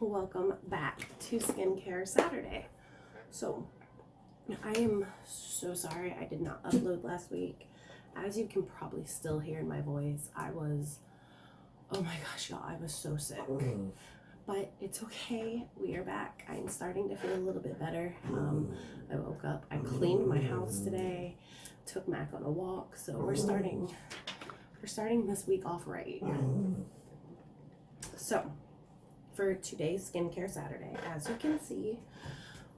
welcome back to Skincare Saturday. So, I am so sorry I did not upload last week. As you can probably still hear in my voice, oh my gosh, y'all, I was so sick. But it's okay, we are back. I'm starting to feel a little bit better. I woke up, I cleaned my house today, took Mac on a walk, so we're starting this week off right. So, for today's Skincare Saturday, as you can see,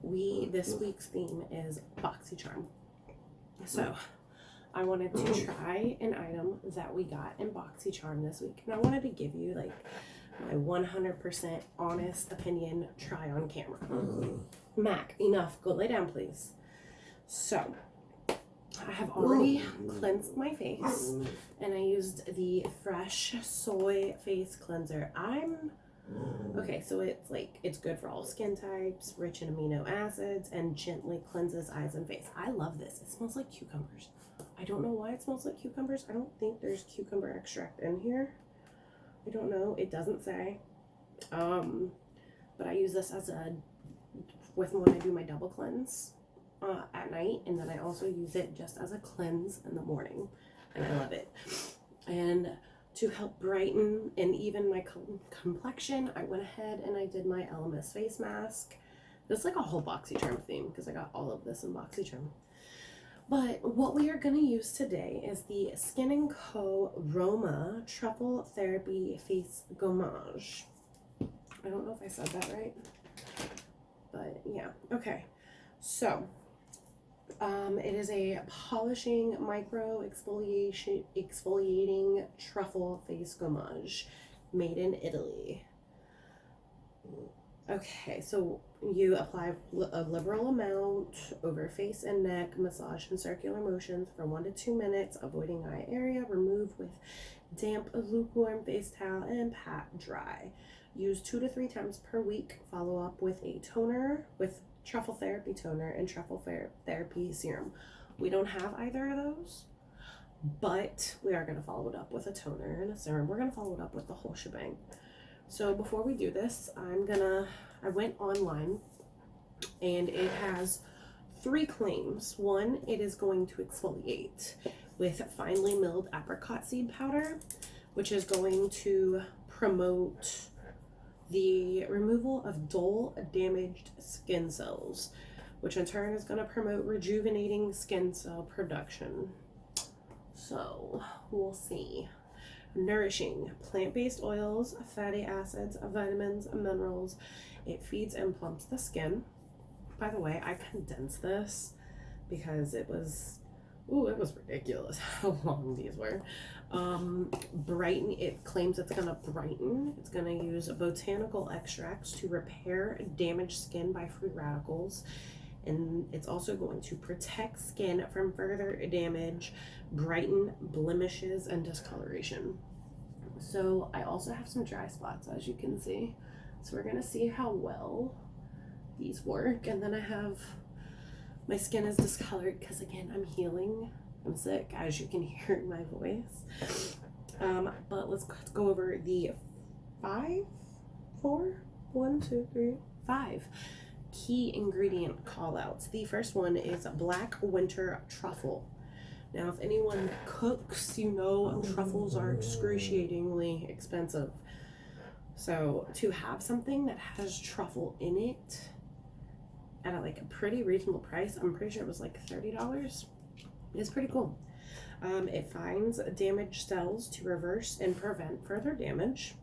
this week's theme is BoxyCharm. So, I wanted to try an item that we got in BoxyCharm this week, and I wanted to give you like my 100% honest opinion try on camera. Mac, enough. Go lay down, please. So, I have already cleansed my face, and I used the Fresh Soy Face Cleanser. Okay, so it's good for all skin types, rich in amino acids, and gently cleanses eyes and face. I love this. It smells like cucumbers. I don't know why it smells like cucumbers. I don't think there's cucumber extract in here. I don't know. It doesn't say. But I use this when I do my double cleanse at night, and then I also use it just as a cleanse in the morning, and I love it. And to help brighten and even my complexion, I went ahead and I did my LMS face mask. It's like a whole BoxyCharm theme because I got all of this in BoxyCharm. But what we are going to use today is the Skin&Co Roma Truffle Therapy Face Gommage. I don't know if I said that right, but yeah. Okay, so it is a polishing micro exfoliating truffle face gommage made in Italy. Okay, so you apply a liberal amount over face and neck, massage in circular motions for 1 to 2 minutes, avoiding eye area, remove with damp lukewarm face towel, and pat dry. Use 2 to 3 times per week. Follow up with a toner with Truffle Therapy Toner and Truffle Therapy Serum. We don't have either of those, but we are going to follow it up with a toner and a serum. We're going to follow it up with the whole shebang. So before we do this, I went online, and it has 3 claims. One, it is going to exfoliate with finely milled apricot seed powder, which is going to promote the removal of dull, damaged skin cells, which in turn is going to promote rejuvenating skin cell production. So, we'll see. Nourishing plant-based oils, fatty acids, vitamins, minerals. It feeds and plumps the skin. By the way, I condensed this because it was ridiculous how long these were. Brighten, it claims it's going to brighten. It's going to use botanical extracts to repair damaged skin by free radicals. And it's also going to protect skin from further damage, brighten blemishes, and discoloration. So I also have some dry spots, as you can see. So we're going to see how well these work. And then my skin is discolored because, again, I'm healing. I'm sick, as you can hear in my voice. But let's go over the 5 key ingredient callouts. The first one is black winter truffle. Now, if anyone cooks, you know truffles are excruciatingly expensive. So to have something that has truffle in it at a pretty reasonable price, I'm pretty sure it was like $30, is pretty cool. It finds damaged cells to reverse and prevent further damage.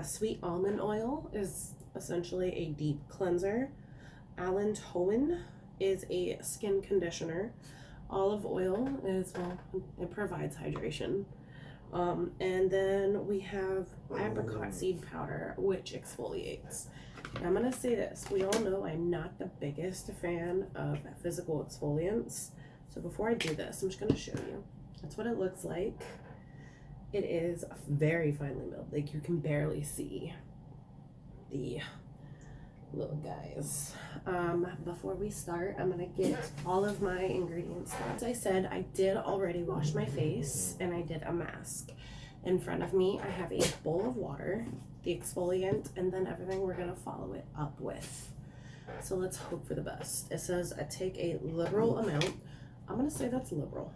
Sweet almond oil is essentially a deep cleanser. Allantoin is a skin conditioner. Olive oil it provides hydration. And then we have apricot seed powder, which exfoliates. Now, I'm going to say this. We all know I'm not the biggest fan of physical exfoliants. So before I do this, I'm just going to show you. That's what it looks like. It is very finely milled. Like, you can barely see the little guys. Before we start, I'm gonna get all of my ingredients. As I said, I did already wash my face and I did a mask. In front of me, I have a bowl of water, the exfoliant, and then everything we're gonna follow it up with. So let's hope for the best. It says take a liberal amount. I'm gonna say that's liberal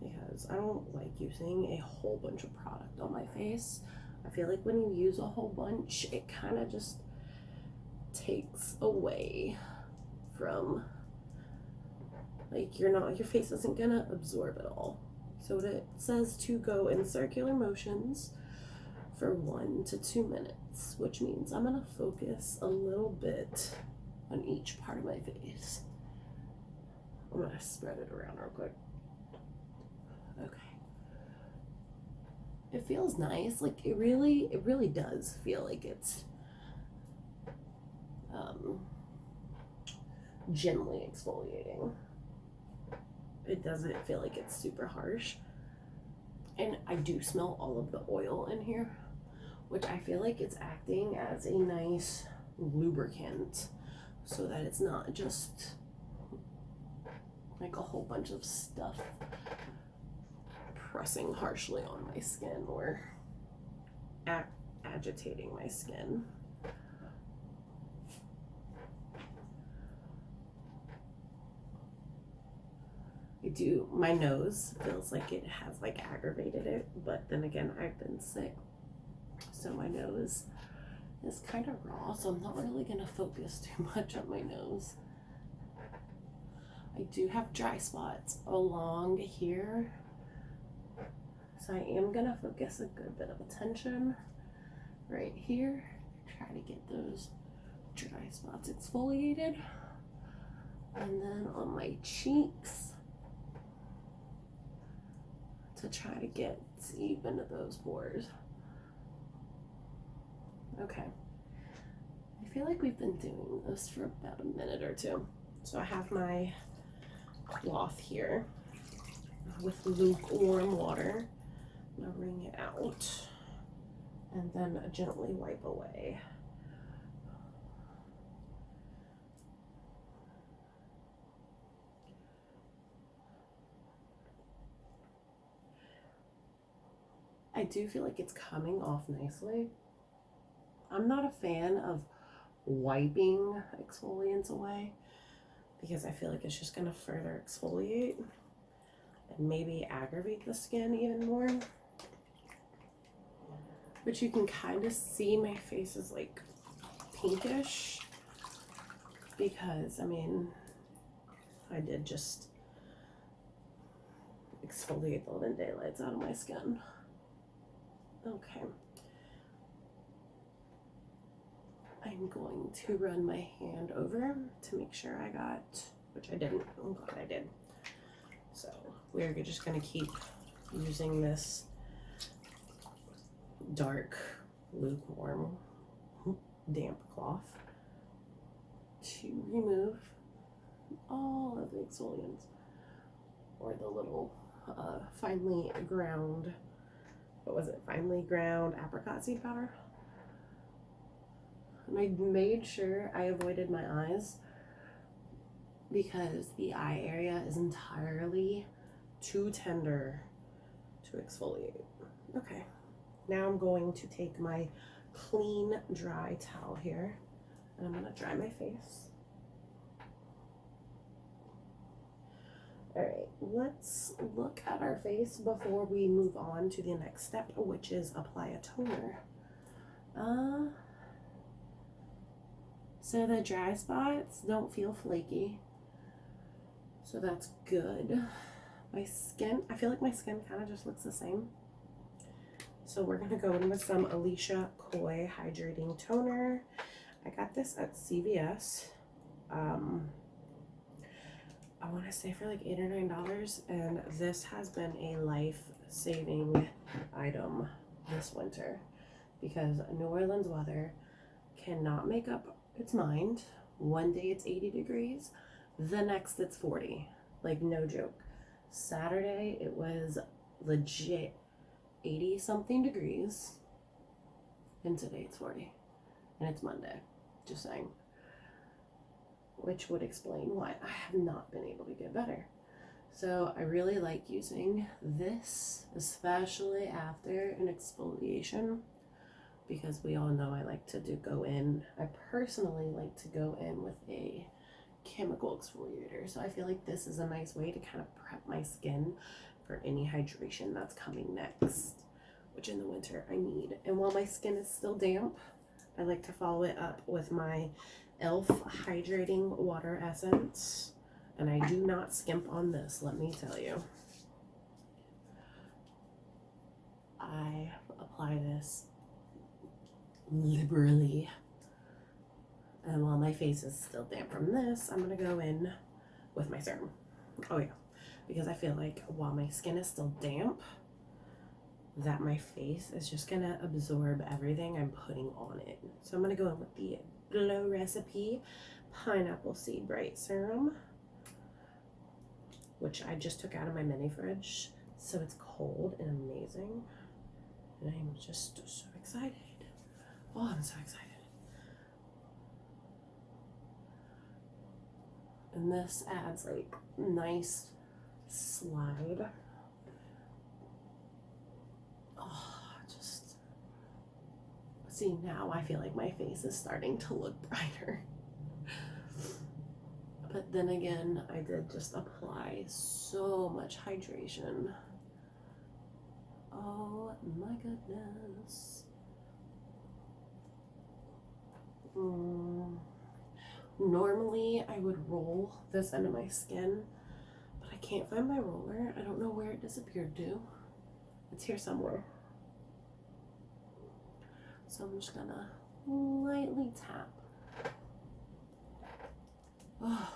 because I don't like using a whole bunch of product on my face. I feel like when you use a whole bunch, it kind of just takes away from, like, your face isn't gonna absorb it all. So it says to go in circular motions for 1 to 2 minutes, which means I'm gonna focus a little bit on each part of my face. I'm gonna spread it around real quick. Okay. It feels nice. Like it really does feel like it's gently exfoliating. It doesn't feel like it's super harsh. And I do smell all of the oil in here, which I feel like it's acting as a nice lubricant so that it's not just like a whole bunch of stuff pressing harshly on my skin or agitating my skin. My nose feels like it has like aggravated it, but then again, I've been sick, so my nose is kind of raw, so I'm not really gonna focus too much on my nose. I do have dry spots along here, so I am gonna focus a good bit of attention right here. Try to get those dry spots exfoliated, and then on my cheeks to try to get deep into those pores. Okay. I feel like we've been doing this for about a minute or two. So I have my cloth here with lukewarm water. I'm gonna wring it out and then gently wipe away. I do feel like it's coming off nicely. I'm not a fan of wiping exfoliants away because I feel like it's just gonna further exfoliate and maybe aggravate the skin even more. But you can kind of see my face is like pinkish because, I mean, I did just exfoliate the living daylights out of my skin. Okay. I'm going to run my hand over to make sure I got, which I didn't, I'm glad I did. So we're just gonna keep using this dark, lukewarm, damp cloth to remove all of the exfoliants or the little finely ground, what was it, finely ground apricot seed powder. And I made sure I avoided my eyes because the eye area is entirely too tender to exfoliate. Okay, now I'm going to take my clean, dry towel here and I'm gonna dry my face. All right, let's look at our face before we move on to the next step, which is apply a toner. So the dry spots don't feel flaky, so that's good. My skin, I feel like my skin kind of just looks the same. So we're gonna go in with some Alicia Koi Hydrating Toner. I got this at CVS. I want to say for like $8 or $9, and this has been a life-saving item this winter because New Orleans weather cannot make up its mind. One day it's 80 degrees, the next it's 40, like no joke. Saturday it was legit 80 something degrees, and today it's 40, and it's Monday, just saying. Which would explain why I have not been able to get better. So I really like using this, especially after an exfoliation, because we all know I like to go in. I personally like to go in with a chemical exfoliator. So I feel like this is a nice way to kind of prep my skin for any hydration that's coming next, which in the winter I need. And while my skin is still damp, I like to follow it up with my e.l.f. Hydrating Water Essence. And I do not skimp on this, let me tell you. I apply this liberally. And while my face is still damp from this, I'm going to go in with my serum. Oh yeah, because I feel like while my skin is still damp, that my face is just going to absorb everything I'm putting on it. So I'm going to go in with the Glow Recipe Pineapple Seed Bright Serum, which I just took out of my mini fridge. So it's cold and amazing. And I'm just so excited. Oh, I'm so excited. And this adds like nice slide. Oh, just see, now I feel like my face is starting to look brighter. But then again, I did just apply so much hydration. Oh my goodness. Normally I would roll this into my skin, but I can't find my roller. I don't know where it disappeared to. It's here somewhere. So I'm just gonna lightly tap. Oh,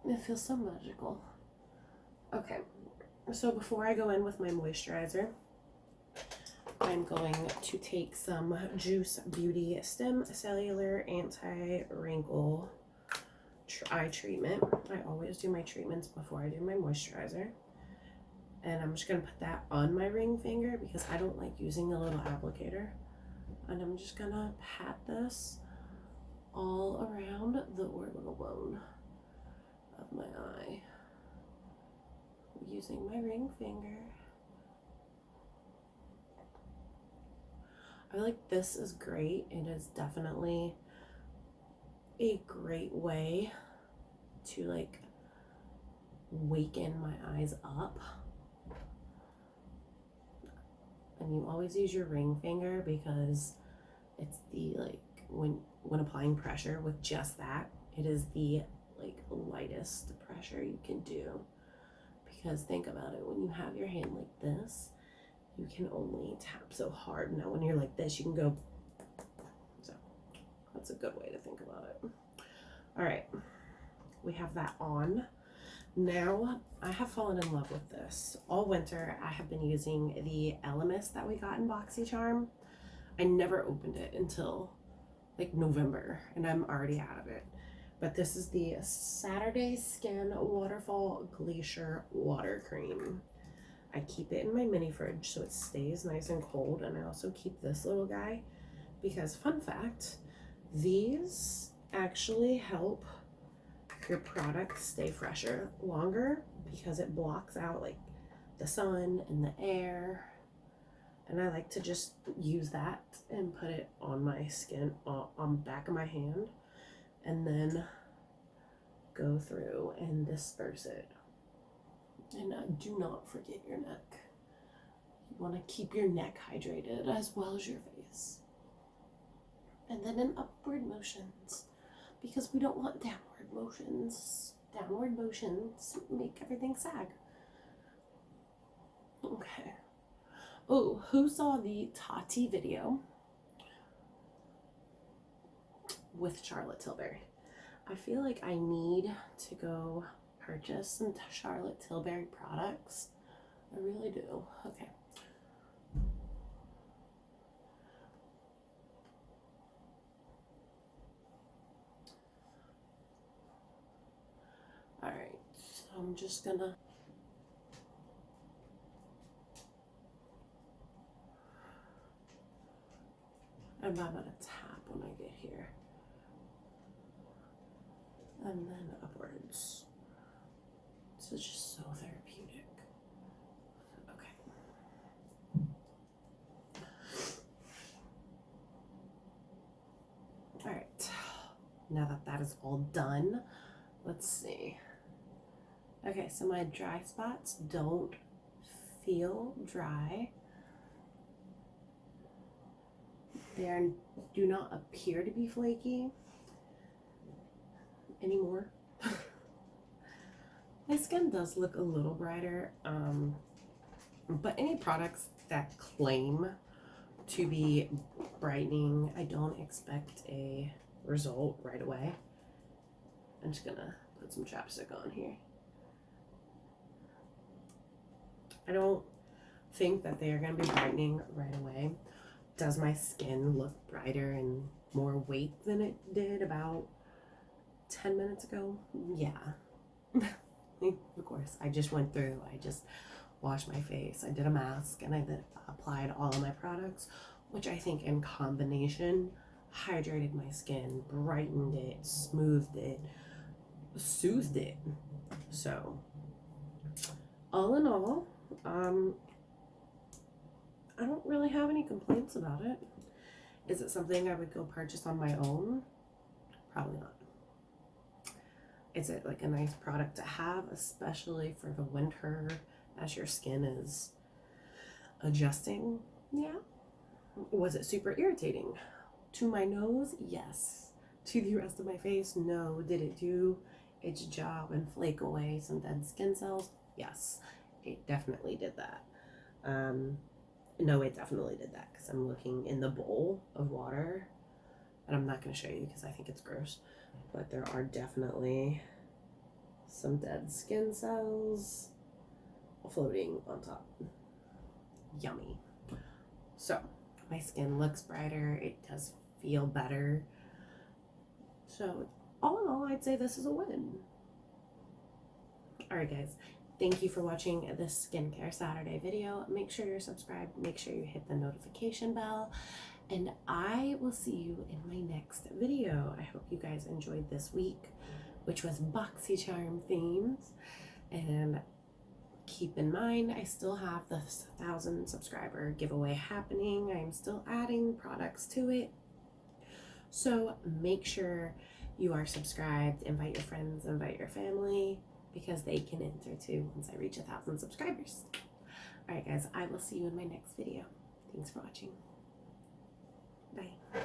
it feels so magical. Okay, so before I go in with my moisturizer, I'm going to take some Juice Beauty Stem Cellular Anti-Wrinkle Eye Treatment. I always do my treatments before I do my moisturizer. And I'm just going to put that on my ring finger because I don't like using the little applicator. And I'm just going to pat this all around the orbital bone of my eye using my ring finger. I feel like this is great. It is definitely a great way to like waken my eyes up. And you always use your ring finger because it's the like when applying pressure with just that, it is the like lightest pressure you can do. Because think about it, when you have your hand like this, you can only tap so hard. Now when you're like this, you can go. So that's a good way to think about it. All right, we have that on. Now I have fallen in love with this. All winter I have been using the Elemis that we got in BoxyCharm. I never opened it until like November and I'm already out of it. But this is the Saturday Skin Waterfall Glacier Water Cream. I keep it in my mini fridge so it stays nice and cold, and I also keep this little guy because, fun fact, these actually help your product stay fresher longer because it blocks out like the sun and the air. And I like to just use that and put it on my skin, on the back of my hand, and then go through and disperse it. And do not forget your neck. You want to keep your neck hydrated as well as your face. And then in upward motions, because we don't want downward motions. Downward motions make everything sag. Okay. Oh, who saw the Tati video with Charlotte Tilbury? I feel like I need to go purchase some Charlotte Tilbury products. I really do. Okay. All right, so I'm just gonna I'm gonna tap when I get here. and then upwards. This is just so therapeutic. Okay. All right. Now that that is all done, let's see. Okay, so my dry spots don't feel dry. They do not appear to be flaky anymore. My skin does look a little brighter, but any products that claim to be brightening, I don't expect a result right away. I'm just gonna put some chapstick on here. I don't think that they are gonna be brightening right away. Does my skin look brighter and more weight than it did about 10 minutes ago? Yeah. Of course, I just went through, I just washed my face, I did a mask, and I applied all of my products, which I think in combination hydrated my skin, brightened it, smoothed it, soothed it. So, all in all, I don't really have any complaints about it. Is it something I would go purchase on my own? Probably not. Is it like a nice product to have, especially for the winter as your skin is adjusting? Yeah. Was it super irritating? To my nose? Yes. To the rest of my face? No. Did it do its job and flake away some dead skin cells? Yes. It definitely did that. No, it definitely did that, because I'm looking in the bowl of water, and I'm not going to show you because I think it's gross, but there are definitely some dead skin cells floating on top. Yummy. So my skin looks brighter, it does feel better. So all in all, I'd say this is a win. All right, guys. Thank you for watching this Skincare Saturday video. Make sure you're subscribed. Make sure you hit the notification bell. And I will see you in my next video. I hope you guys enjoyed this week, which was BoxyCharm themes. And keep in mind, I still have the 1,000 subscriber giveaway happening. I'm still adding products to it. So make sure you are subscribed. Invite your friends, invite your family, because they can enter too once I reach 1,000 subscribers. All right, guys, I will see you in my next video. Thanks for watching. Bye.